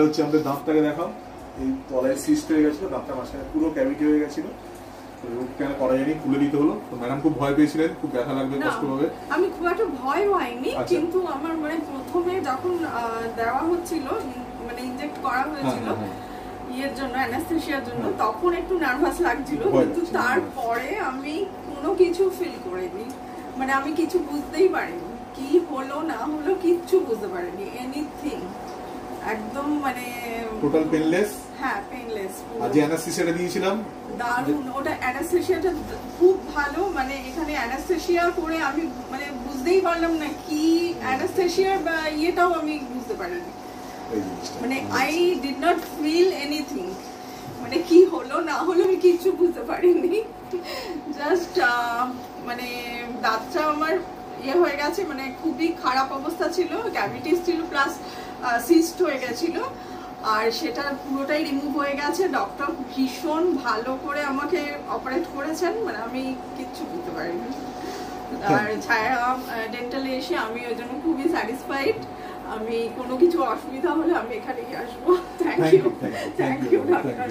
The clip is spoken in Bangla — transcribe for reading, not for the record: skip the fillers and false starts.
হচ্ছে আমাদের দাঁতটাকে দেখাও। এই তলায় সিস্ট হয়ে গেছিল, দাঁতটা মাঝখানে পুরো ক্যাভিটি হয়ে গেছিল, রোগ কেন করা যায়নি, খুলে দিতে হলো। তো ম্যাডাম খুব ভয় পেয়েছিলেন, খুব ব্যথা লাগবে, কষ্ট হবে। আমি খুব একটা ভয় হয়নি, কিন্তু আমার মানে প্রথমে যখন দেওয়া হচ্ছিল, মানে ইনজেক্ট করা হয়েছিল ইয়ের জন্য, অ্যানাস্থেসিয়ার জন্য, তখন একটু নার্ভাস লাগছিল, কিন্তু তারপরে আমি কোনো কিছু ফিল করিনি, মানে আমি কিছু বুঝতেই পারিনি, কি হলো না হলো কিচ্ছু বুঝতে পারিনি, এনিথিং, একদম মানে টোটাল পেনলেস। হ্যাঁ, পেনলেস। আর যে অ্যানাস্থেসিয়াটা দিয়েছিলাম দারুণ, ওটা অ্যানাস্থেসিয়াটা খুব ভালো, মানে এখানে অ্যানাস্থেসিয়া করে আমি মানে বুঝতেই পারলাম না কি অ্যানাস্থেসিয়ার বা ইয়েটাও আমি বুঝতে পারিনি, মানে I did not feel anything, মানে কি হলো না হলো আমি কিচ্ছু বুঝতে পারিনি, জাস্ট মানে দাঁতটা আমার ইয়ে হয়ে গেছে, মানে খুবই খারাপ অবস্থা ছিল, ক্যাভিটিস ছিল প্লাস সিস্ট হয়ে গেছিল, আর সেটা পুরোটাই রিমুভ হয়ে গেছে। ডক্টর ভীষণ ভালো করে আমাকে অপারেট করেছেন, মানে আমি কিচ্ছু বুঝতে পারিনি। আর ছায়া ডেন্টালে এসে আমি ওই জন্য খুবই স্যাটিসফাইড। আমি কোনো কিছু অসুবিধা হলে আমি এখানেই আসবো। Thank you, thank you doctor.